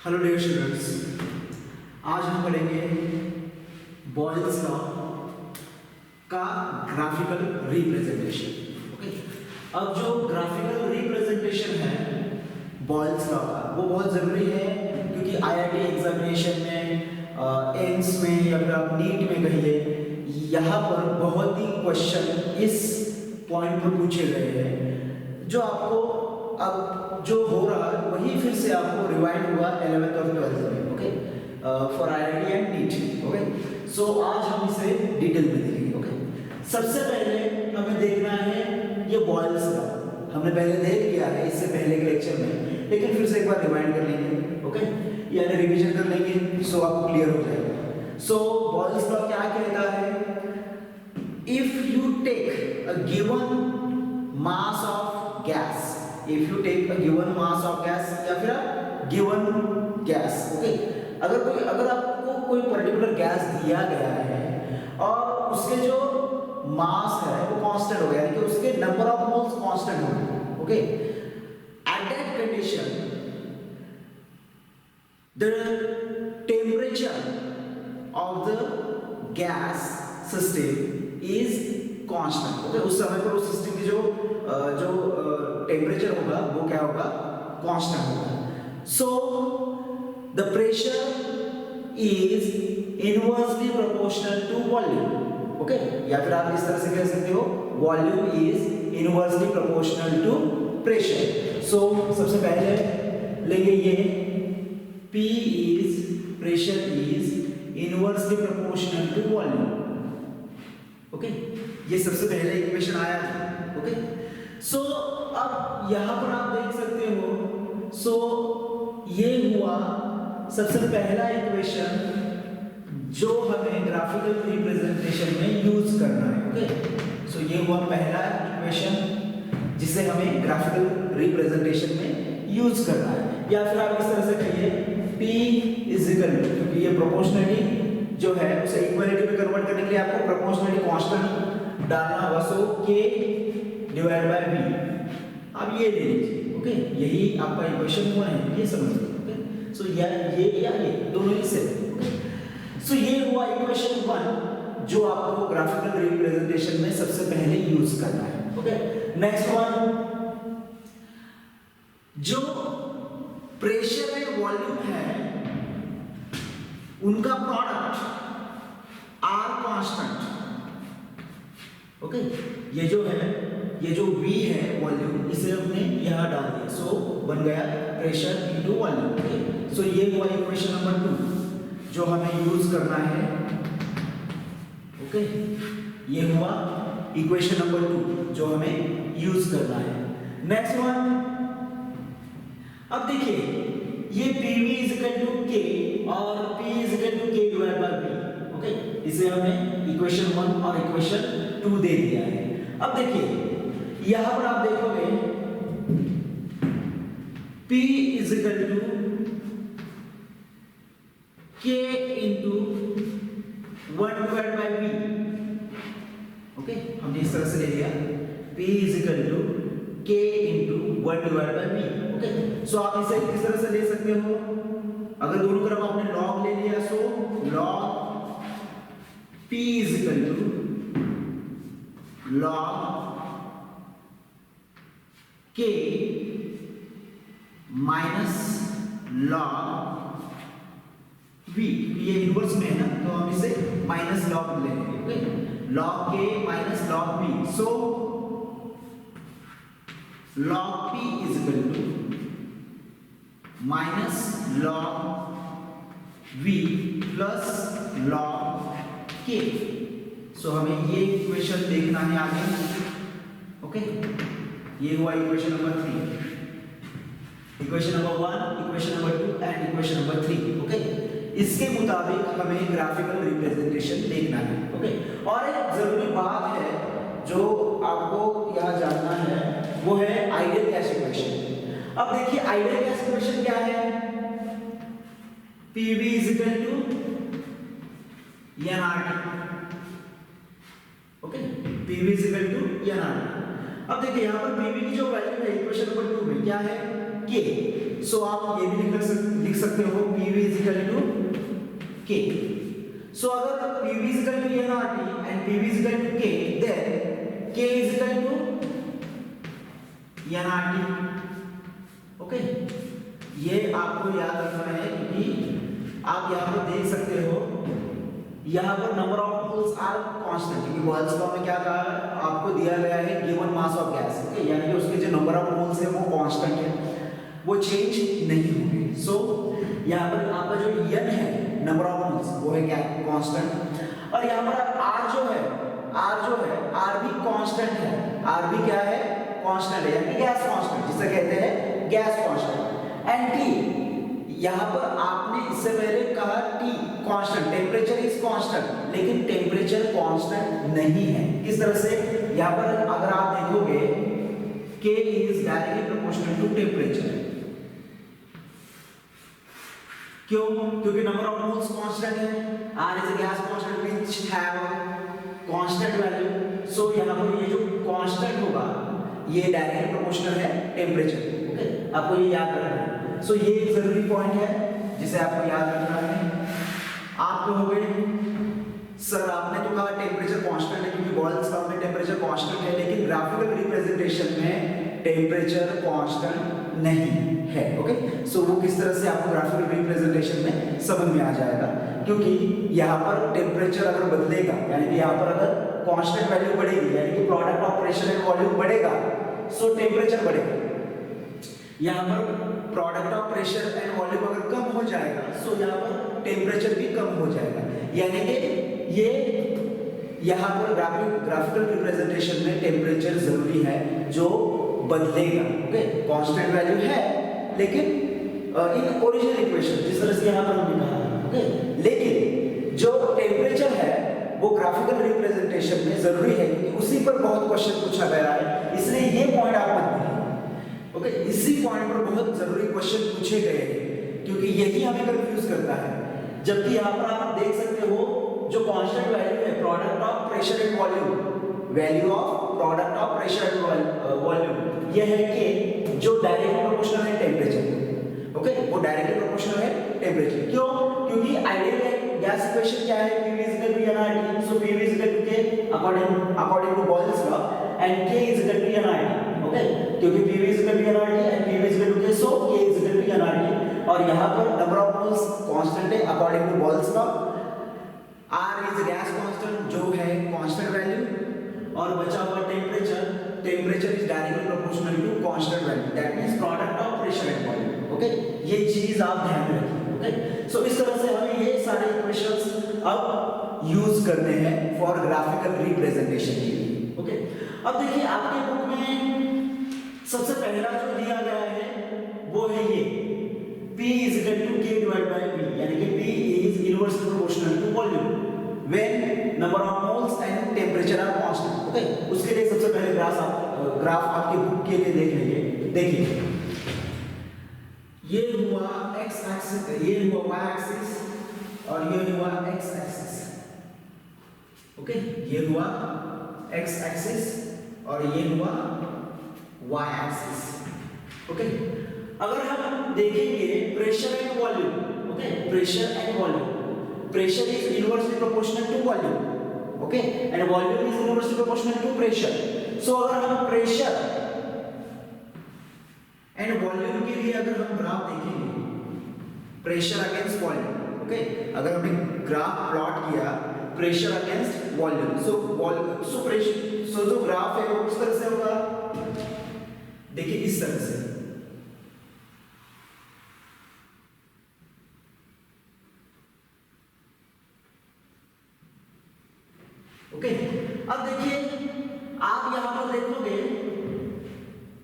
Hello dear students, आज हम पढ़ेंगे बॉयल्स लॉ का ग्राफिकल रिप्रेजेंटेशन। ओके, अब जो ग्राफिकल रिप्रेजेंटेशन है बॉयल्स लॉ का वो बहुत ज़रूरी है, क्योंकि आईआईटी एग्जामिनेशन में एम्स में या फिर आप नीट में कहिए, यहाँ पर बहुत ही क्वेश्चन इस पॉइंट पर पूछे गए हैं, जो आपको अब जो हो रहा है वही फिर से आपको रिवाइंड हुआ 11th और 12th में। Okay, for IIT and NEET. Okay, so आज हम इसे डिटेल में देखेंगे। ओके, सबसे पहले हमें देखना है ये बॉयल्स लॉ। हमने पहले देख लिया है इससे पहले के लेक्चर में, लेकिन फिर से एक बार रिवाइंड कर लेंगे। ओके, यानी रिवीजन कर लेंगे, सो आपको क्लियर हो जाएगा। सो बॉयल्स लॉ क्या कहता है? If you take a given mass of gas, if you take a given mass of gas या फिर given gas, okay, अगर आपको कोई पर्टिकुलर गैस दिया गया है और उसके जो मास है वो कांस्टेंट हो गया, यानी कि उसके नंबर ऑफ मोल्स कांस्टेंट हो गए। Okay, at that condition the temperature of the gas system is constant. Okay, उस समय पर उस सिस्टम की जो टेम्परेचर होगा वो क्या होगा? कांस्टेंट होगा। So the pressure is inversely proportional to volume. Okay, या फिर आप इस तरह से कह सकते हो volume is inversely proportional to pressure. So सबसे पहले लेंगे ये P is pressure is inversely proportional to volume. Okay, ये सबसे पहले इक्वेशन आया था। ओके, सो अब यहां पर आप देख सकते हो, सो ये हुआ सबसे पहला इक्वेशन जो हमें ग्राफिकल रिप्रेजेंटेशन में यूज करना है। ओके, सो ये हुआ पहला इक्वेशन जिसे हमें ग्राफिकल रिप्रेजेंटेशन में यूज करना है, या फिर आप इस तरह से कहिए P इज इक्वल टू, क्योंकि ये प्रोपोर्शनलिटी जो है उसे इक्वालिटी में कन्वर्ट करने के लिए आपको प्रोपोर्शनलिटी कांस्टेंट डालना होगा। सो K डिवाइड बाय V, अब ये ले लीजिए। ओके, यही आपका इक्वेशन हुआ है, ये समझ लो। ओके, सो ये दोनों ही सेम। ओके, सो ये हुआ इक्वेशन 1 जो आपको ग्राफिकल रिप्रेजेंटेशन में सबसे पहले यूज करना है। ओके, नेक्स्ट वन, जो प्रेशर एंड वॉल्यूम है उनका प्रोडक्ट आर कांस्टेंट। ओके, ये जो V है वॉल्यूम, इसे हमने यहां डाल दिया, सो बन गया प्रेशर इनटू वॉल्यूम। ओके, सो ये हुआ इक्वेशन नंबर 2 जो हमें यूज करना है। ओके, ये हुआ इक्वेशन नंबर 2 जो हमें यूज करना है। नेक्स्ट वन, अब देखिए ये PV is equal to K और P is equal to K divide by V। Okay, इसे हमने इक्वेशन 1 और इक्वेशन 2 दे दिया है। अब देखिए यहां पर आप देखोगे P is equal to K into 1 divide by V। Okay, हमने इस तरह से ले लिया P is equal to K into 1 divide by V। Okay, so आप इसे किस तरह से ले सकते हो? अगर दोनों तरफ आपने log ले लिया, so log P is equal to log K minus log V। ये इनवर्स में है ना, तो हम इसे माइनस log ले लेंगे। Okay, log K minus log V, so log P is equal to minus log V plus log K। So हमें ये इक्वेशन देखना है आगे। ओके, ये हुआ equation number 3, equation number 1, equation number 2 and equation number 3। Okay, इसके मुताबिक हमें ग्राफिकल रिप्रेजेंटेशन देखना है। ओके, और एक जरूरी बात है जो आपको यहां जानना है, वो है आइडियल गैस इक्वेशन। अब देखिए आइडियल गैस इक्वेशन क्या है? PV is equal to nRT। Okay, PV is equal to nRT। अब देखिए यहां पर PV की जो वैल्यू है इक्वेशन नंबर 2 में क्या है? के। सो आप ये भी लिख सकते हो PV इज इक्वल टू के। सो अगर PV is equal to nRT and PV is equal to K, then K is equal to nRT। Okay, ये आपको याद रखना है क्योंकि आप यहाँ पर देख सकते हो, यहाँ पर number of moles are constant, क्योंकि बॉयल्स लॉ में क्या कहा आपको दिया गया है given mass of gas. Okay, यानी कि उसके जो नंबर ऑफ मोल्स है वो कांस्टेंट है, वो चेंज नहीं होंगे। सो यहाँ पर आपका जो n है नंबर ऑफ मोल्स वो है क्या, कांस्टेंट। और यहाँ पर r जो है r भी कांस्टेंट है, r भी क्या है, कांस्टेंट है, यानी गैस कांस्टेंट जिसे कहते हैं गैस कांस्टेंट। एंड t यहाँ पर आपने इससे पहले कहा T constant, temperature is constant, लेकिन टेम्परेचर कांस्टेंट नहीं है। किस तरह से, यहाँ पर अगर आप देखोगे K is directly proportional to temperature. क्यों? क्योंकि नंबर ऑफ मोल्स कांस्टेंट है, R is a gas constant which have constant value. So यहाँ पर ये जो कांस्टेंट होगा ये डायरेक्टली प्रोपोर्शनल है टेम्परेचर। ओके, आपको ये याद रखना है। सो ये एक जरूरी पॉइंट है जिसे आपको याद रखना है। आप कहोगे सर आपने तो कहा टेम्परेचर कांस्टेंट है क्योंकि बॉयल्स लॉ में टेम्परेचर कांस्टेंट है, लेकिन ग्राफिकल रिप्रेजेंटेशन में टेम्परेचर कांस्टेंट नहीं है। ओके, सो वो किस तरह से आपको ग्राफिकल रिप्रेजेंटेशन में समझ में आ जाएगा, क्योंकि यहाँ पर टेम्परेचर अगर बदलेगा, यानी कि यहाँ पर अगर कांस्टेंट वैल्यू बढ़ेगी, यानी कि product of pressure and volume बढ़ेगा, सो टेम्परेचर बढ़ेगा। यहाँ पर product of pressure and volume अगर कम हो जाएगा, सो यहाँ पर टेम्परेचर भी कम हो जाएगा। यानी कि ये यहाँ पर ग्राफिकल रिप्रेजेंटेशन में टेम्परेचर जरूरी है जो बदलेगा। ओके, कांस्टेंट वैल्यू है लेकिन इन ओरिजिनल इक्वेशन जिस तरह से यहाँ पर हमने कहा, ओके, लेकिन जो टेम्परेचर है वो ग्राफिकल रिप्रेजेंटेशन में जरूरी है क्योंकि उसी पर बहुत क्वेश्चन पूछा गया है, इसलिए ये पॉइंट आप मत भूलिए। ओके, इसी पॉइंट पर बहुत जरूरी क्वेश्चन पूछे गए हैं क्योंकि यही हमें कंफ्यूज करता है। जबकि यहाँ पर आप देख सकते हो जो कांस्टेंट वैल्यू है product of pressure and volume, value of product of pressure and volume, यह है कि जो डायरेक्टली प्रोपोर्शनल है टेम्परेचर। ओके, वो डायरेक्टली प्रोपोर्शनल है टेम्परेचर। क्यों? क्योंकि आइडियल गैस इक्वेशन क्या है, PV is equal to nRT, so PV is equal to K according to Boyle's law and K is equal to nRT। Okay, क्योंकि PV is equal to nRT and PV is equal to K, so K is equal to nRT। और यहाँ पर number of moles constant है according to Boyle's law, R is gas constant जो है constant value, और बचा हुआ temperature is directly proportional to constant value, that means product of pressure and volume. Okay, ये चीज आप ध्यान में रखिए। ओके, सो इस तरह से हमें ये सारे इक्वेशंस अब यूज करने हैं फॉर ग्राफिकल रिप्रेजेंटेशन के लिए। ओके, अब देखिए आपके बुक में सबसे पहला जो दिया गया है वो है ये P is equal to K divided by P, यानी कि P is inversely proportional to volume when number of moles and temperature are constant। Okay, उसके लिए सबसे पहले ग्राफ आपके बुक के लिए देख लीजिए। देखिए ये हुआ x एक्सिस, ये हुआ y एक्सिस और ये हुआ x एक्सिस। ओके, ये हुआ x एक्सिस और ये हुआ y एक्सिस। ओके, अगर हम देखेंगे pressure and volume, okay, pressure and volume, pressure is inversely proportional to volume, okay, and volume is inversely proportional to pressure. So अगर हम प्रेशर एंड वॉल्यूम के लिए अगर हम ग्राफ देखेंगे, प्रेशर अगेंस्ट वॉल्यूम, ओके, अगर हमने ग्राफ प्लॉट किया pressure against volume, so pressure, so जो ग्राफ है वो किस तरह से होगा, देखिए इस तरह से। ओके, अब देखिए आप यहां पर देखोगे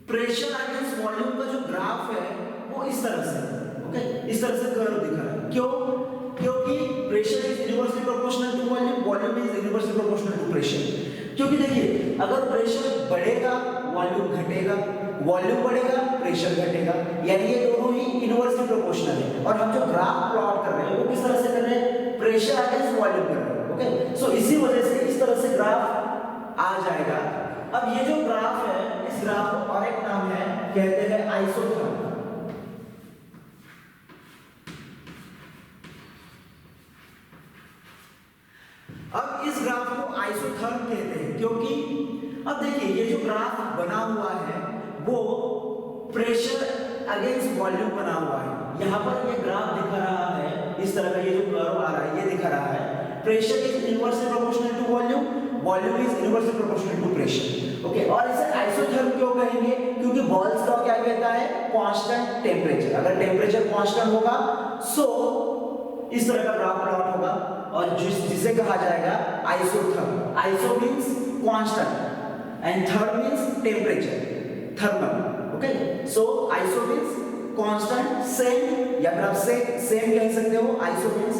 प्रेशर अगेंस्ट वॉल्यूम का जो ग्राफ है वो इस तरह से, ओके, इस तरह से कर्व दिखा रहा है। क्यों? क्योंकि pressure is inversely proportional to volume, volume is inversely proportional to pressure. क्योंकि देखिए अगर प्रेशर बढ़ेगा वॉल्यूम घटेगा, वॉल्यूम बढ़ेगा प्रेशर घटेगा, यानी ये दोनों ही इनवर्सली प्रोपोर्शनल है। और हम जो ग्राफ प्लॉट कर रहे हैं वो किस तरह से कर रहे हैं, प्रेशर अगेंस्ट वॉल्यूम कर रहे हैं। ओके, सो इसी वजह से इस तरह से ग्राफ आ जाएगा। अब ये जो ग्राफ है इस ग्राफ को और एक नाम है, कहते हैं आइसोथर्म। क्योंकि अब देखिए ये जो ग्राफ बना हुआ है वो प्रेशर अगेंस्ट वॉल्यूम बना हुआ है। यहाँ पर ये ग्राफ दिखा रहा है, इस तरह का ये जो कर्व आ रहा है ये दिखा रहा है pressure is inversely proportional to volume, volume is inversely proportional to pressure. Okay, और इसे आइसोथर्म क्यों कहेंगे? क्योंकि बॉल्स लॉ क्या कहता है? Constant temperature. अगर टेम्परेचर कांस्टेंट होगा सो इस तरह का ग्राफ प्लॉट होगा और जिसे कहा जाएगा isotherm. Iso means constant and therm means temperature, thermal. Okay, so iso means constant, same, या फिर आप सेम कह सकते हो iso means,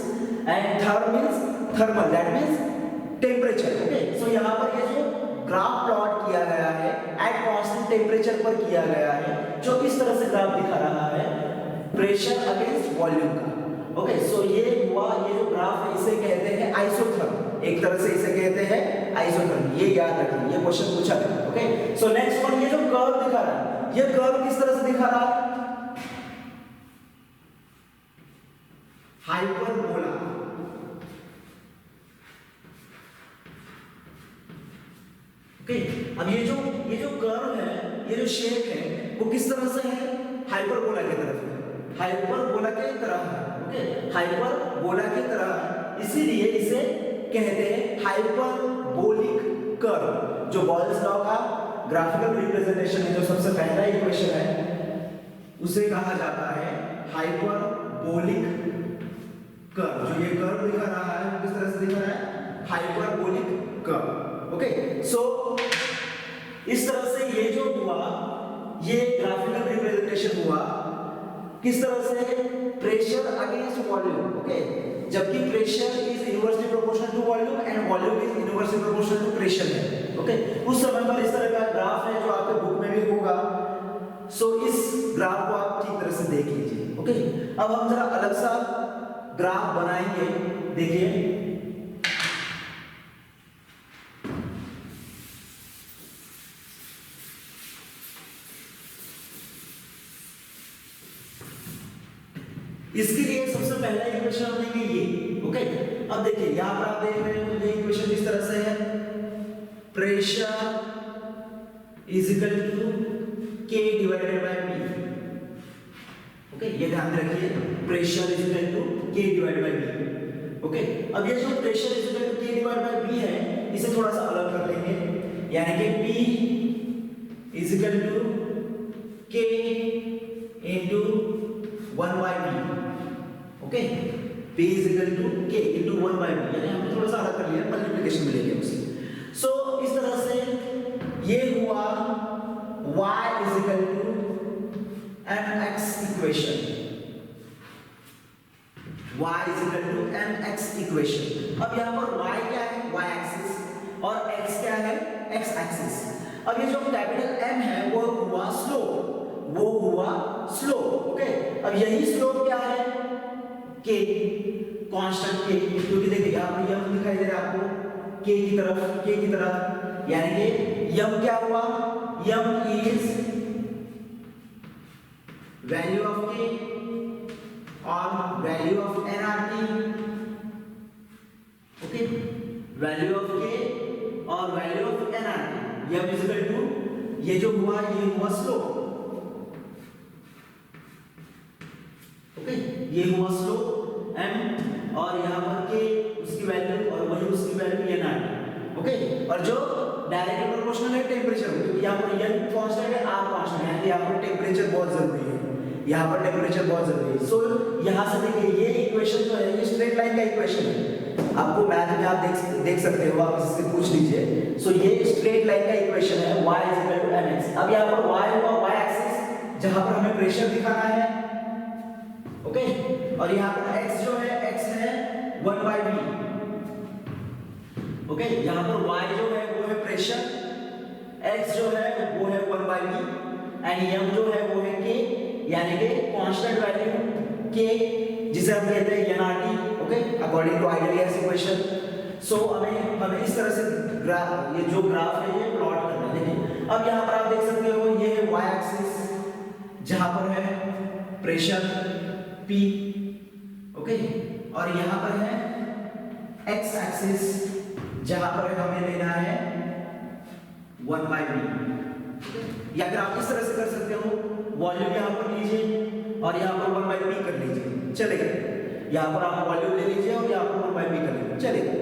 and therm means thermal, that means temperature. Okay, so यहाँ पर ये जो ग्राफ प्लॉट किया गया है एट कांस्टेंट टेम्परेचर पर किया गया है, जो इस तरह से ग्राफ दिखा रहा है प्रेशर अगेंस्ट वॉल्यूम का। ओके, सो ये हुआ, ये जो ग्राफ है इसे कहते हैं आइसोथर्म, एक तरह से इसे कहते हैं आइसोथर्म, ये याद रखिए, ये क्वेश्चन पूछा गया। ओके, सो नेक्स्ट वन, ये जो कर्व दिखा रहा है, ये कर्व किस तरह से दिखा रहा है? हाइपरबोला। ओके, अब ये जो कर्व है, ये जो शेप है वो किस तरह से है? हाइपरबोला की तरफ है, हाइपरबोला के तरह है। ओके, हाइपरबोला की तरह, इसीलिए इसे कहते हैं हाइपरबोलिक कर्व। जो बॉल्स लॉ का ग्राफिकल रिप्रेजेंटेशन है, जो सबसे पहला इक्वेशन है, उसे कहा जाता है हाइपरबोलिक कर्व। जो ये कर्व दिखा रहा है किस तरह से दिख रहा है? Hyperbolic curve. ओके, सो इस तरह से ये जो हुआ, ये ग्राफिकल रिप्रेजेंटेशन हुआ किस तरह से? Pressure against volume. ओके, जबकि pressure is inversely proportional to volume and volume is inversely proportional to pressure है। ओके, उस समय पर इस तरह का ग्राफ है जो आपके बुक में भी होगा। सो इस ग्राफ को आप ठीक तरह से देख लीजिए। ओके, अब हम जरा अलग सा ग्राफ बनाएंगे, देखिए। इसके लिए सबसे पहला इक्वेशन हम लेंगे ये। ओके, अब देखिए यहां पर आप देख रहे हो ये इक्वेशन इस तरह से है, pressure is equal to K divided by P। Okay, ये ध्यान रखिए, pressure is equal to K divided by P। Okay, अब ये जो pressure is equal to K divided by P है, इसे थोड़ा सा अलग कर लेंगे, यानी कि P is equal to K into 1 by P। Okay, P is equal to K into 1 by P, यानी हमने थोड़ा सा अलग कर लिया, मल्टीप्लिकेशन मिलेगी उसे। सो इस तरह से ये हुआ y is equal to mx equation, y is equal to mx equation. अब यहाँ पर y क्या है? y एक्सिस, और x क्या है? x axis. अब ये जो कैपिटल M है वो हुआ स्लोप, वो हुआ स्लोप। ओके, अब यही स्लोप क्या है? K, कांस्टेंट K, क्योंकि देखिए यहाँ पर यम दिखाई दे रहा है आपको K की तरफ, यानी कि यम क्या हुआ? यम इज वैल्यू ऑफ K और value of nRT। Okay, value of K और वैल्यू ऑफ nRT, यम इज इक्वल टू ये जो हुआ, ये हुआ स्लोप। ओके, ये हुआ स्लोप m, और यहाँ पर K उसकी वैल्यू और वही उसकी वैल्यू nRT। ओके, और जो डायरेक्टली प्रोपोर्शनल है टेम्परेचर, क्योंकि यहाँ पर n कांस्टेंट है, r कांस्टेंट है, यानी यहाँ पर टेम्परेचर बहुत जरूरी है, यहाँ पर टेम्परेचर बहुत जरूरी है। सो यहाँ से देखिए ये इक्वेशन जो है ये स्ट्रेट लाइन का इक्वेशन है, आपको मैथ में आप देख सकते हो, आप इससे पूछ लीजिए। सो ये स्ट्रेट लाइन का इक्वेशन है, y is equal to mx। अब यहाँ पर y हुआ y एक्सिस, जहाँ पर हमें प्रेशर दिखाना है। ओके, और यहाँ पर x जो है, x है 1 by v। ओके, यहाँ पर y जो है वो है प्रेशर, x जो है वो है 1 by v, एंड m जो है वो है K, यानी कि कांस्टेंट वैल्यू K, जिसे हम कहते हैं nRT। Okay, according to ideal equation. So हमें इस तरह से ग्राफ, ये जो ग्राफ है ये प्लॉट करना है। अब यहाँ पर आप देख सकते हो ये है y एक्सिस, जहाँ पर है प्रेशर P। ओके, और यहाँ पर है x एक्सिस, जहाँ पर हमें लेना है 1/v, या फिर आप इस तरह से कर सकते हो, वॉल्यूम यहाँ पर लीजिए और यहाँ पर 1/v कर लीजिए, चलेगा। यहाँ पर आप वॉल्यूम ले लीजिए और यहाँ पर 1/v कर लीजिए, चलेगा।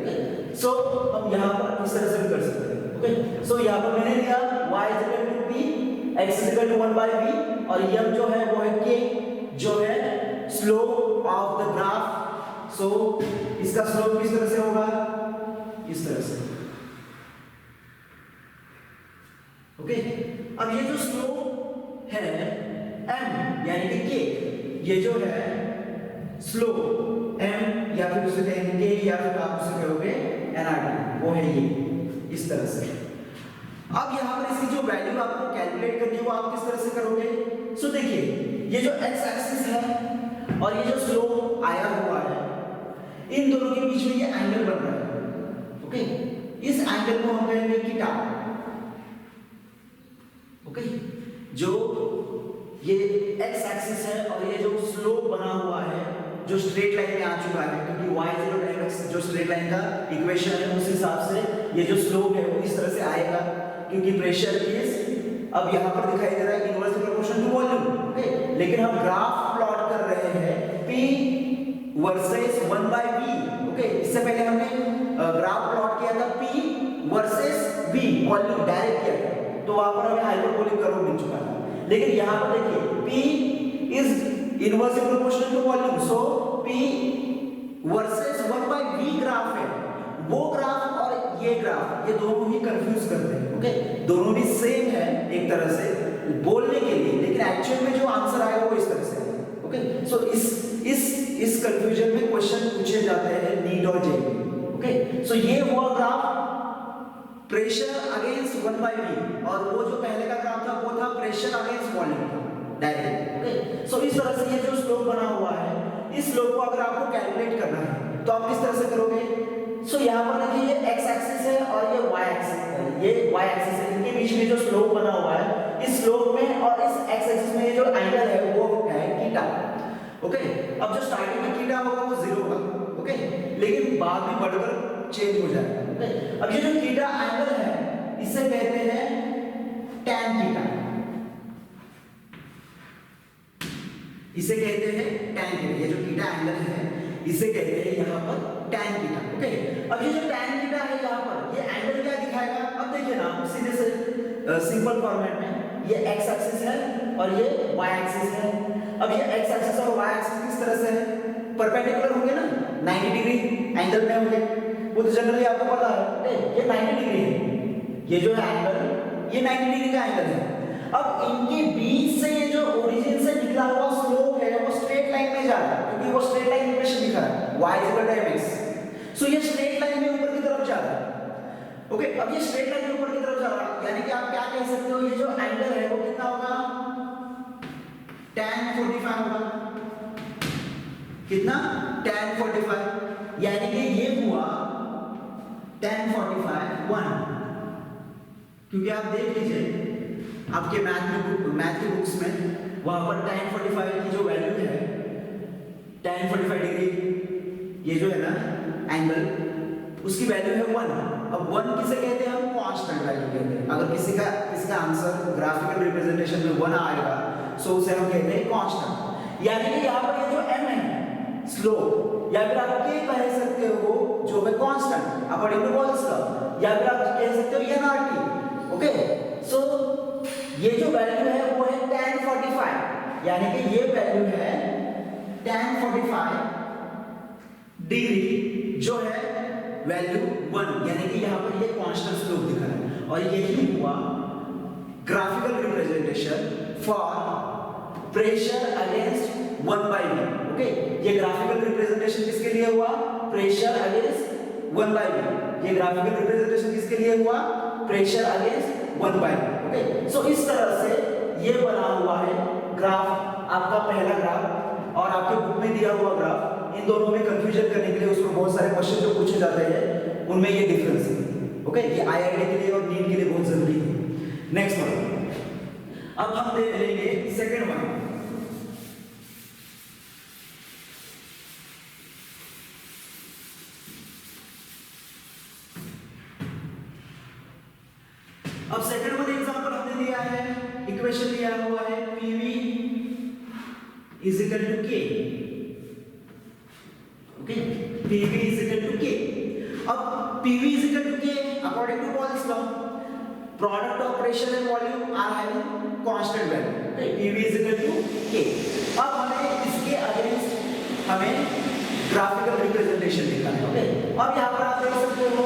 सो हम यहाँ पर इस तरह से भी कर सकते हैं, ओके। सो यहाँ पर मैंने लिया y is equal to p, x is equal to 1/v, और m जो है वो है k, जो है स्लोप ऑफ द ग्राफ। सो इसका स्लोप किस तरह से होगा, इस तरह से, ओके। अब ये जो स्लोप है m यानी कि k, ये जो है स्लोप m या फिर उसे कहेंगे k या फिर आप उसे कहोगे nRT, वो है ये इस तरह से। अब यहाँ पर इसकी जो वैल्यू आपको कैलकुलेट करनी है वो आप किस तरह से करोगे। सो देखिए ये जो x एक्सिस है और ये जो स्लोप आया हुआ है, इन दोनों के बीच में ये एंगल बन रहा है, ओके। इस एंगल को हम कहेंगे थीटा, ओके। जो ये x एक्सिस है और ये जो स्लोप बना हुआ है जो स्ट्रेट लाइन में आ चुका है, क्योंकि y इक्वल टू mx जो स्ट्रेट लाइन का इक्वेशन है उस हिसाब से ये जो स्लोप है वो इस तरह से आएगा, क्योंकि प्रेशर इज अब यहाँ पर दिखाई दे रहा है inversely proportional to volume, okay. लेकिन हम ग्राफ प्लॉट कर रहे हैं p वर्सेस 1/v, ओके। इससे पहले हमने ग्राफ प्लॉट किया था p versus v, volume direct किया था, तो वहां पर हमें हाइपरबोलिक कर्व मिल चुका था। लेकिन यहाँ पर देखिए p is inversely proportional to volume, so p versus 1/v graph है, वो ग्राफ और ये ग्राफ ये दोनों ही कंफ्यूज करते हैं, ओके। दोनों भी सेम है एक तरह से बोलने के लिए, लेकिन एक्चुअल में जो आंसर आएगा वो इस तरह से आएगा, ओके। सो इस कंफ्यूजन में क्वेश्चन पूछे जाते हैं नीड और जे, ओके। सो ये हुआ ग्राफ प्रेशर अगेंस्ट 1/v, और वो जो पहले का ग्राफ था वो था pressure against volume direct, okay. So इस तरह से ये जो स्लोप बना हुआ है, इस स्लोप को अगर आपको कैलकुलेट करना है तो आप किस तरह से करोगे। सो यहाँ पर देखिए ये x एक्सिस है और ये y एक्सिस है, ये y एक्सिस है, इनके बीच में जो स्लोप बना हुआ है, इस स्लोप में और इस x एक्सिस में ये जो एंगल है वो है थीटा, ओके। अब जो स्टार्टिंग में थीटा होगा वो 0 होगा, ओके, लेकिन बाद में बढ़कर चेंज हो जाएगा, ओके। अब ये जो थीटा एंगल है इसे कहते हैं tan थीटा, इसे कहते हैं tan थीटा। ये जो थीटा एंगल है इसे कहते हैं यहाँ पर tan थीटा, ओके। अब ये जो tan थीटा है यहाँ पर ये एंगल क्या दिखाएगा, अब देखिए ना सीधे से सिंपल फॉर्मेट में ये x एक्सिस है और ये y एक्सिस है। अब ये x एक्सिस और y एक्सिस किस तरह से है, परपेंडिकुलर होंगे ना, 90 डिग्री एंगल में होंगे, वो तो जनरली आपको पता है ये 90 डिग्री है, ये जो है एंगल ये 90 डिग्री का एंगल है। अब इनके बीच से ये जो ओरिजिन से निकला हुआ स्लोप है वो स्ट्रेट लाइन में जा रहा है, क्योंकि वो स्ट्रेट लाइन इक्वेशन दिखा रहा है y इक्वल टू mx। सो ये स्ट्रेट लाइन में ऊपर की तरफ जा रहा है, ओके। अब ये स्ट्रेट लाइन में ऊपर की तरफ जा रहा है, यानी कि आप क्या कह सकते हो, ये जो एंगल है वो कितना होगा, tan 45 होगा, कितना tan 45, यानी कि ये हुआ tan 45 1, क्योंकि आप देख लीजिए आपके मैथ की बुक्स में वहां पर tan 45 की जो वैल्यू है tan 45 डिग्री ये जो है ना एंगल उसकी वैल्यू है 1। अब 1 किसे कहते हैं, हम कांस्टेंट वैल्यू कहते हैं। अगर किसी का आंसर ग्राफिकल रिप्रेजेंटेशन में 1 आएगा सो उसे हम कहते हैं कांस्टेंट, यानी कि यहाँ पर ये जो m है स्लोप, या फिर आप k कह सकते हो जो है constant according to Boyle's law, या फिर आप कह सकते हो nRT, ओके। सो ये जो वैल्यू है वो है tan 45, यानी कि ये वैल्यू है tan 45 डिग्री जो है वैल्यू 1, यानी कि यहाँ पर ये कांस्टेंट स्लोप दिखा रहा है, और यही हुआ graphical representation for pressure against 1/v, okay. ये ग्राफिकल रिप्रेजेंटेशन किसके लिए हुआ, प्रेशर अगेंस्ट 1/v। ये ग्राफिकल रिप्रेजेंटेशन किसके लिए हुआ, pressure against 1/v, okay. So इस तरह से ये बना हुआ है ग्राफ, आपका पहला ग्राफ और आपके बुक में दिया हुआ ग्राफ, इन दोनों में कंफ्यूजन करने के लिए उसमें बहुत सारे क्वेश्चन जो पूछे जाते हैं उनमें ये डिफरेंस है, ओके। ये आईआईटी के लिए और नीट के लिए बहुत जरूरी है। नेक्स्ट वन, अब हम देख लेंगे सेकंड वन। अब इक्वेशन दिया हुआ है PV is equal to K, okay, PV is equal to K। अब PV is equal to K according to Paul's law, product of pressure and volume are having constant value, okay, PV is equal to K। अब हमें इसके against हमें graphical representation दिखाना है, okay. अब यहां पर आप देख सकते हो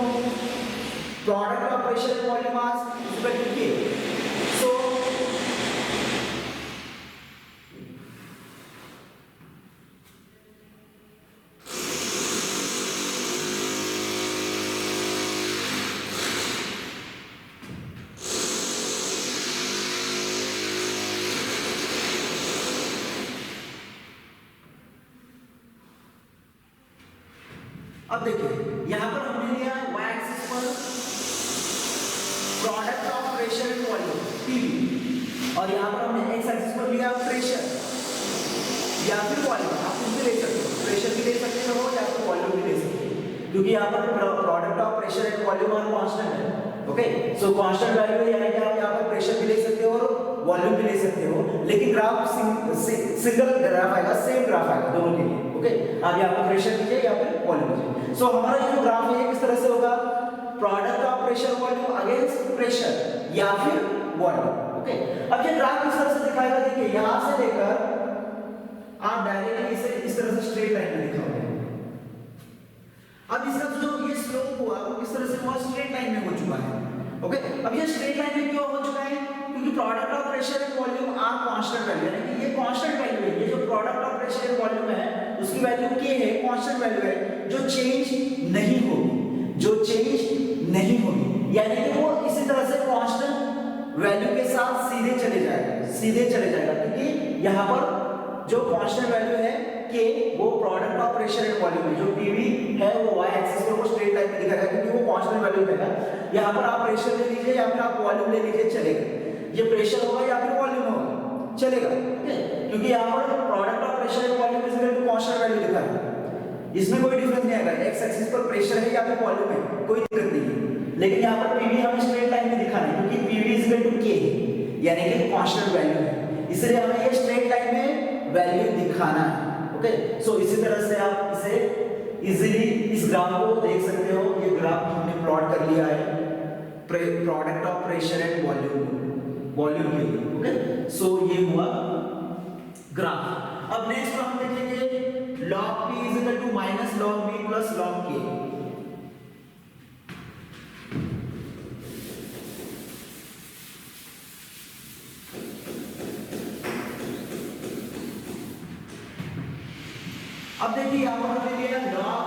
product of pressure and volume mass is equal to K। So अब देखिए यहां पर हमने लिया y एक्सिस पर product of pressure and volume PV, और यहां पर हमने x एक्सिस पर लिया प्रेशर या फिर वॉल्यूम, आप कुछ भी ले सकते हो, प्रेशर भी ले सकते हो या फिर वॉल्यूम भी ले सकते हो, क्योंकि यहां पर product of pressure and volume are constant है, ओके। सो कांस्टेंट वैल्यू है, यानी कि आप यहां पर प्रेशर भी ले सकते हो और वॉल्यूम भी ले सकते हो, लेकिन ग्राफ सिंगल ग्राफ आएगा, सेम ग्राफ आएगा दोनों के लिए, ओके। आप यहां पर प्रेशर लीजिए या फिर वॉल्यूम लीजिए। सो हमारा ये जो ग्राफ है किस तरह से होगा, product of pressure volume against pressure या फिर वॉल्यूम, ओके। अब ये ग्राफ किस तरह से दिखाएगा, देखिए यहां से लेकर आप डायरेक्टली इसे इस तरह से स्ट्रेट लाइन में दिखाओगे। अब इसका जो ये स्लोप हुआ वो किस तरह से हुआ, स्ट्रेट लाइन में हो चुका है, ओके। अब ये स्ट्रेट लाइन में क्यों हो चुका है, क्योंकि product of pressure and volume are constant value, यानी कि ये कांस्टेंट वैल्यू है, ये जो product of pressure and volume है उसकी वैल्यू K है, कांस्टेंट वैल्यू है, जो चेंज नहीं होगी, जो चेंज नहीं होगी, यानी कि वो इसी तरह से कांस्टेंट वैल्यू के साथ सीधे चले जाएगा, क्योंकि यहाँ पर जो कांस्टेंट वैल्यू है K वो product of pressure and volume है, जो PV है वो y एक्सिस पर वो स्ट्रेट लाइन में दिखाएगा, क्योंकि वो कांस्टेंट वैल्यू है। यहाँ पर आप प्रेशर ले लीजिए या फिर आप वॉल्यूम ले लीजिए, चलेगा, ये प्रेशर होगा या फिर वॉल्यूम होगा, चलेगा, क्योंकि यहाँ पर product of pressure and volume is equal to constant value लिखा है, इसमें कोई डिफरेंस नहीं आएगा, x एक्सिस पर प्रेशर है या फिर वॉल्यूम है, कोई दिक्कत नहीं है। लेकिन यहाँ पर PV हमें स्ट्रेट लाइन में दिखाना है, क्योंकि PV is equal to K, यानी कि कांस्टेंट वैल्यू है, इसलिए हमें ये स्ट्रेट लाइन में वैल्यू दिखाना है, ओके। सो इसी तरह से आप इसे इजीली इस ग्राफ को देख सकते हो, ये ग्राफ हमने प्लॉट कर लिया है product of pressure and volume के लिए, ओके। सो ये हुआ ग्राफ। अब नेक्स्ट हम देखेंगे log P is equal to minus log V plus log K। अब देखिए यहां पर हमने लिया log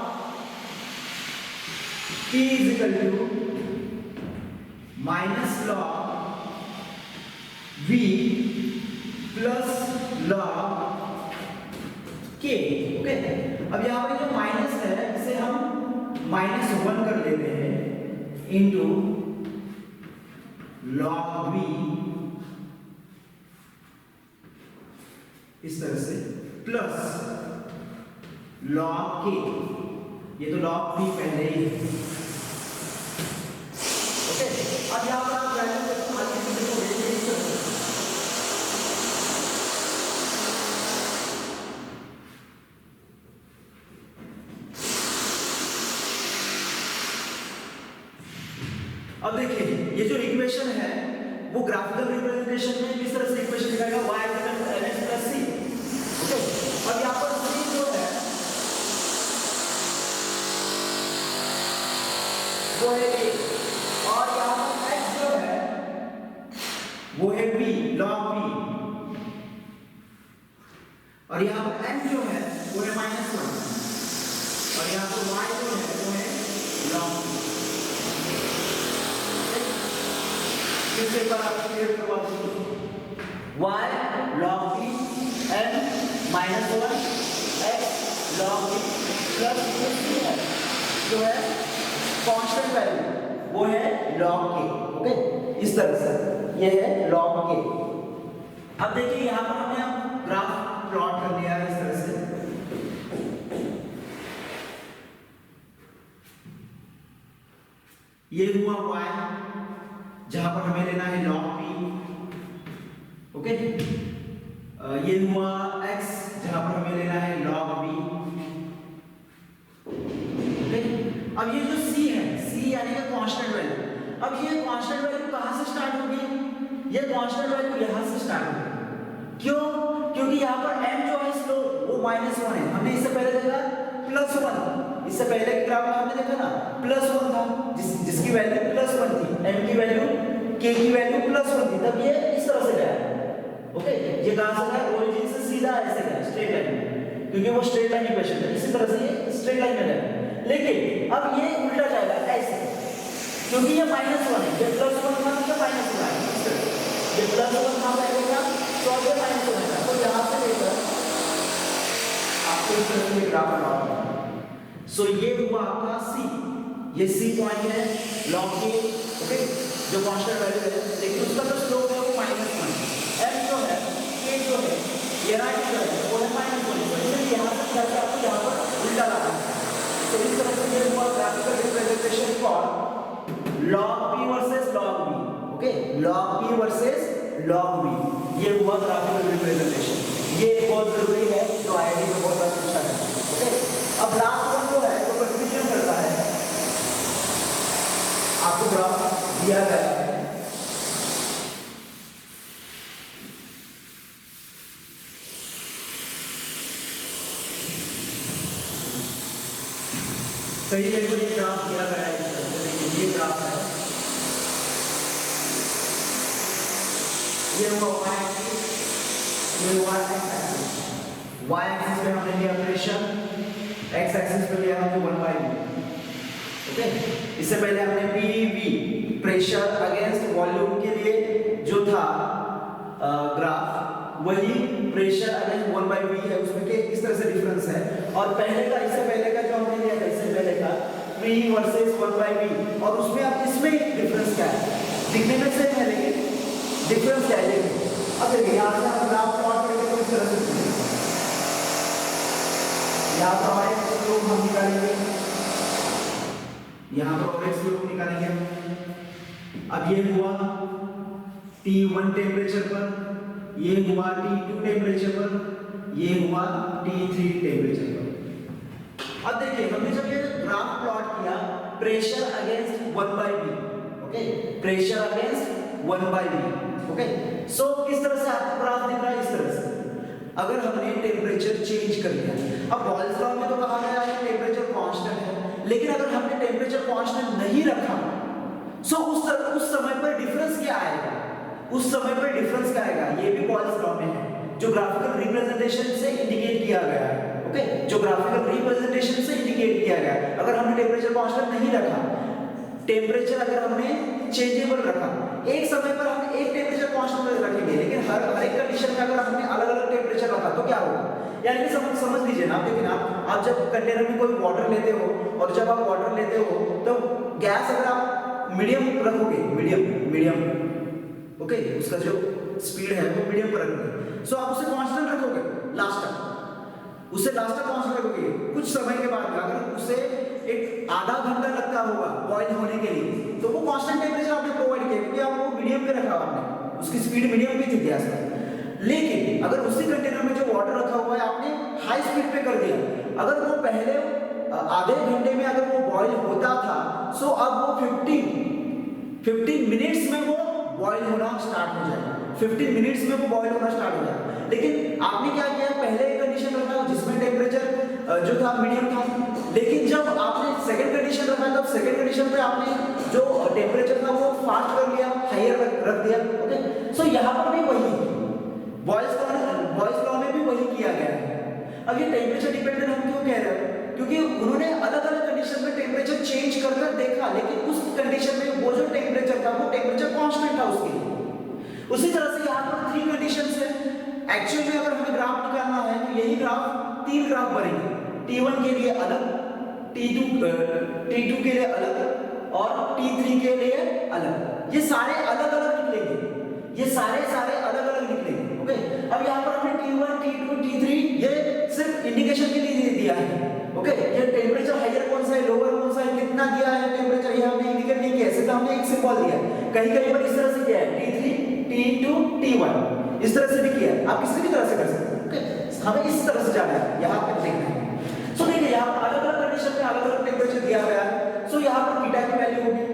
P is equal to minus log V plus log K, okay. अब यहां पर जो माइनस है इसे हम -1 कर लेते हैं इनटू log V इस तरह से प्लस log K, ये तो log P पहले ही है, ओके। अब यहां पर आप वैल्यू देखो, आगे से देखो अब देखिए ये जो इक्वेशन है वो ग्राफिकल रिप्रेजेंटेशन में किस तरह से इक्वेशन दिखाएगा, y equal to mx plus c, okay. अब यहां पर c जो है वो है a, और यहां पर x जो है वो है b, log b, और यहां पर n जो है वो है -1, और यहां पर y जो है वो है log b। फिर से बार आप क्लियर करवा दीजिए, y log b n -1 x log b plus c है जो है कांस्टेंट वैल्यू, वो है log k, ओके। इस तरह से ये है log k। अब देखिए यहां पर हमने अब ग्राफ प्लॉट कर लिया है इस तरह से, ये हुआ y जहां पर हमें लेना है log p, ये हुआ x जहां पर हमें लेना है log v। अब ये जो c है, c यानी कि कांस्टेंट वैल्यू, अब ये कांस्टेंट वैल्यू कहां से स्टार्ट होगी? ये कांस्टेंट वैल्यू यहां से स्टार्ट होगी। क्यों? क्योंकि यहाँ पर m जो है स्लोप वो -1 है। हमने इससे पहले देखा +1, इससे पहले के ग्राफ में हमने देखा ना +1 था, जिसकी वैल्यू +1 थी, m की वैल्यू k की वैल्यू +1 थी, तब ये इस तरह से गया। ओके, ये कहां से गया? ओरिजिन से सीधा ऐसे गया, स्ट्रेट लाइन में, क्योंकि वो स्ट्रेट लाइन इक्वेशन है, इसी तरह से ये स्ट्रेट लाइन में गया। लेकिन अब ये उल्टा जाएगा ऐसे, क्योंकि ये -1 है, ये +1 था, ये -1 है, ये +1 था पहले, तो अब ये -1 है, तो यहां से लेकर आपको इस तरह से ग्राफ बनाना है। सो ये हुआ आपका c, ये c पॉइंट है log k, ओके, जो कांस्टेंट वैल्यू है, लेकिन उसका जो स्लोप है वो -1 है। m जो है, k जो है, ये राइट जो है वो है -1, तो इसलिए यहां से जाके आपको यहां पर उल्टा लाना है। तो इस तरह से ये हुआ graphical representation for log p versus log v, okay, log p versus log v, ये हुआ ग्राफिकल रिप्रेजेंटेशन। ये बहुत जरूरी है, जो आईआईटी में बहुत बार पूछा है। ओके, अब लास्ट वन जो है वो कंफ्यूजन करता है। आपको ग्राफ दिया गया है, कई मेरे को ये ग्राफ दिया गया है, ये ग्राफ है, ये हुआ y एक्सिस, ये हुआ x एक्सिस। y एक्सिस पे हमने लिया प्रेशर, x एक्सिस पे लिया हमने 1/v। ओके, इससे पहले हमने PV प्रेशर अगेंस्ट वॉल्यूम के लिए जो था ग्राफ, वही प्रेशर अगेंस्ट 1/v है, उसमें के इस तरह से डिफरेंस है। और पहले का, इससे पहले का जो हमने लिया था, इससे पहले का P वर्सेस 1/v, और उसमें अब इसमें डिफरेंस क्या है? दिखने में सेम है, लेकिन डिफरेंस क्या है? अब देखिए यहाँ से हम ग्राफ प्लॉट करेंगे तो इस तरह से यहाँ पर हमारे स्लोप हम निकालेंगे, यहाँ पर और एक स्लोप निकालेंगे। अब ये हुआ T1 टेम्परेचर पर, ये हुआ T2 टेम्परेचर पर, ये हुआ T3 टेम्परेचर पर। अब देखिए हमने जब ये ग्राफ प्लॉट किया pressure against 1/v, okay, pressure against 1/v, okay, so किस तरह से आपको ग्राफ दिख रहा है? इस तरह से। अगर हमने टेम्परेचर चेंज कर दिया, अब बॉयल्स लॉ में तो कहा गया है टेम्परेचर कांस्टेंट है, लेकिन अगर हमने टेम्परेचर कांस्टेंट नहीं रखा, सो उस समय पर डिफरेंस क्या आएगा? उस समय पर डिफरेंस क्या आएगा? ये भी बॉयल्स लॉ में है, जो ग्राफिकल रिप्रेजेंटेशन से इंडिकेट किया गया है। ओके, जो ग्राफिकल रिप्रेजेंटेशन से इंडिकेट किया गया है। अगर हमने टेम्परेचर कांस्टेंट नहीं रखा, टेम्परेचर अगर हमने चेंजेबल रखा, एक समय पर हम एक टेम्परेचर कांस्टेंट रखेंगे, लेकिन हर एक कंडीशन में अगर हमने अलग-अलग टेम्परेचर रखा तो क्या होगा? यानी कि समझ लीजिए ना, देखिए ना, आप जब कंटेनर में कोई वाटर लेते हो, और जब आप वाटर लेते हो तो गैस अगर आप मीडियम रखोगे, मीडियम, ओके, उसका जो स्पीड है वो मीडियम पर रखोगे, सो आप उसे कांस्टेंट रखोगे लास्ट तक, उसे लास्ट तक कांस्टेंट रखोगे। कुछ समय के बाद अगर उसे एक आधा घंटा लगता होगा बॉईल होने के लिए, तो वो कांस्टेंट टेम्परेचर आपने प्रोवाइड किया, क्योंकि आपको मीडियम पे रखा आपने, उसकी स्पीड मीडियम पे थी गैस का। लेकिन अगर उसी कंटेनर में जो वाटर रखा हुआ है आपने हाई स्पीड पे कर दिया, अगर वो पहले आधे घंटे में अगर वो बॉईल होता था, सो अब वो 15 मिनट्स में वो बॉईल होना स्टार्ट हो जाएगा, 15 मिनट्स में वो बॉईल होना स्टार्ट हो जाएगा। लेकिन आपने क्या किया, पहले एक कंडीशन रखा जिसमें टेम्परेचर जो था मीडियम था, लेकिन जब आपने सेकंड कंडीशन रखा, तब सेकंड कंडीशन पे आपने जो टेम्परेचर था वो फास्ट कर लिया, हायर रख दिया। ओके, सो यहाँ पर भी वही बॉयल्स लॉ में भी वही किया गया है। अब ये टेम्परेचर डिपेंडेंट हम क्यों कह रहे हैं? क्योंकि उन्होंने अलग-अलग कंडीशन में टेम्परेचर चेंज कर देखा, लेकिन उस कंडीशन में वो जो टेम्परेचर था वो टेम्परेचर कांस्टेंट था उसके लिए। उसी तरह से यहाँ पर 3 कंडीशंस है। एक्चुअल में अगर हमें ग्राफ निकालना है तो यही ग्राफ 3 ग्राफ बनेंगे, T1 के लिए अलग, T2 के लिए अलग और T3 के लिए अलग। ये सारे अलग-अलग निकलेंगे, ये सारे अलग-अलग निकलेंगे। ओके, अब यहाँ पर हमने T1, T2, T3 ये सिर्फ इंडिकेशन के लिए दिया है। ओके, ये टेम्परेचर हायर कौन सा है, लोअर कौन सा है, कितना दिया है टेम्परेचर, ये हमने इंडिकेट नहीं किया, सिर्फ हमने एक सिंबल दिया है। कहीं-कहीं पर इस तरह से किया है T3, T2, T1। इस तरह से भी किया है, आप किसी भी तरह से कर सकते हैं। ओके, हमें इस तरह से जाना है, यहाँ पे देखना है। सो देखिए यहाँ पर अलग अलग कंडीशन में अलग अलग टेम्परेचर दिया गया है। सो यहाँ पर थीटा की वैल्यू होगी,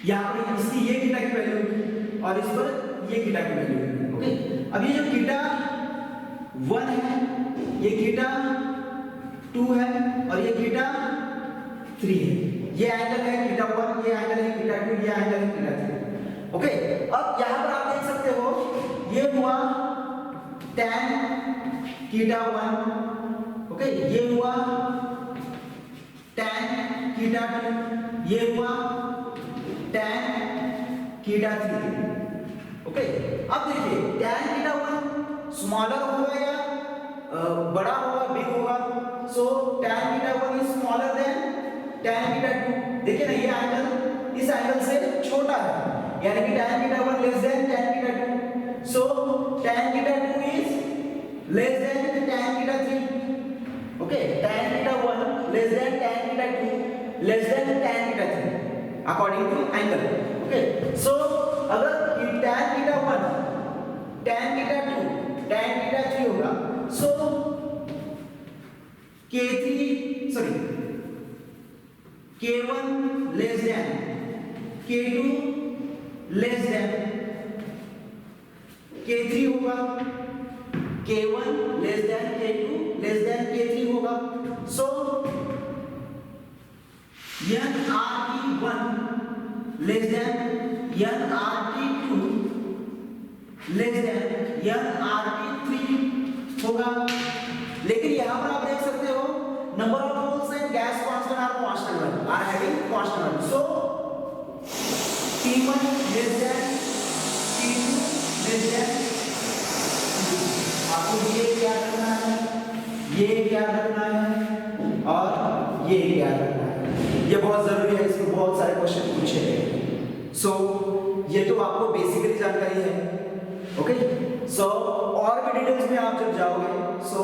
यहाँ पर इसकी ये थीटा की वैल्यू होगी और इस पर ये थीटा की वैल्यू होगी। ओके, अब ये जो थीटा 1 है, ये थीटा 2 है और ये थीटा 3 है। ये एंगल है थीटा 1, ये एंगल है थीटा 2, ये एंगल है थीटा 3। ओके, अब यहाँ पर आप देख सकते हो ये हुआ tan थीटा 1, ओके, ये हुआ tan थीटा 2, ये हुआ tan थीटा 3। ओके, अब देखिए tan थीटा 1 स्मॉलर होगा या बड़ा होगा, बिग होगा? सो tan theta 1 is smaller than tan theta 2। देखिए ना ये एंगल इस एंगल से छोटा है, यानी कि tan theta 1 less than tan theta 2। So tan theta 2 is less than tan theta 3। Okay, tan theta 1 less than tan theta 2 less than tan theta 3 according to angle. Okay, so अगर tan theta 1 tan theta 2 tan theta 3 होगा, so K1 less than K2 less than K3 होगा, K1 less than K2 less than K3 होगा। So nRT1 less than nRT2 less than nRT3 होगा। लेकिन यहां पर आप देख सकते हो number of moles and gas constant are constant are having constant. So T1 less than T2 less than, आपको ये क्या करना है, ये क्या करना है और ये क्या करना है, ये बहुत जरूरी है, इसमें बहुत सारे क्वेश्चन पूछे गए। सो ये तो आपको बेसिकली जानकारी है। ओके, सो और भी डिटेल्स में आप जब जाओगे, सो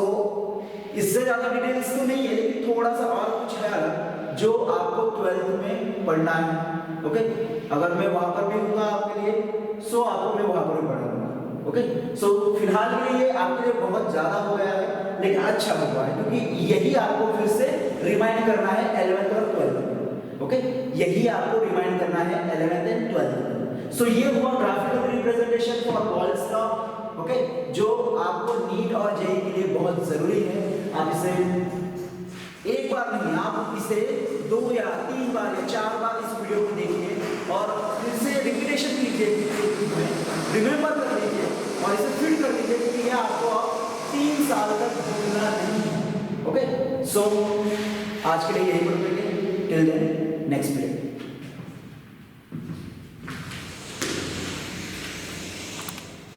इससे ज्यादा डिटेल्स तो नहीं है, लेकिन थोड़ा सा और कुछ है अलग जो आपको 12th में पढ़ना है। ओके, अगर मैं वहां पर भी हूँगा आपके लिए, सो आपको मैं वहां पर भी पढ़ाऊंगा। ओके, सो फिलहाल के लिए आपके लिए बहुत ज्यादा हो गया है, लेकिन अच्छा हुआ है क्योंकि यही आपको फिर से रिमाइंड करना है 11th और 12th। ओके, यही आपको रिमाइंड करना है 11th एंड 12th। सो ये हुआ graphical representation for balls law. Okay, जो आपको नीट और जेईई के लिए बहुत जरूरी है। आप इसे एक बार नहीं, आप इसे 2 या 3 बार या 4 बार इस वीडियो को देखिए और फिर से रिपीटेशन कीजिए, रिमेंबर कर लीजिए और इसे फीड कर लीजिए कि यह आपको 3 साल तक भूलना नहीं है। ओके, सो आज के लिए यही पढ़ेंगे। Till then next video.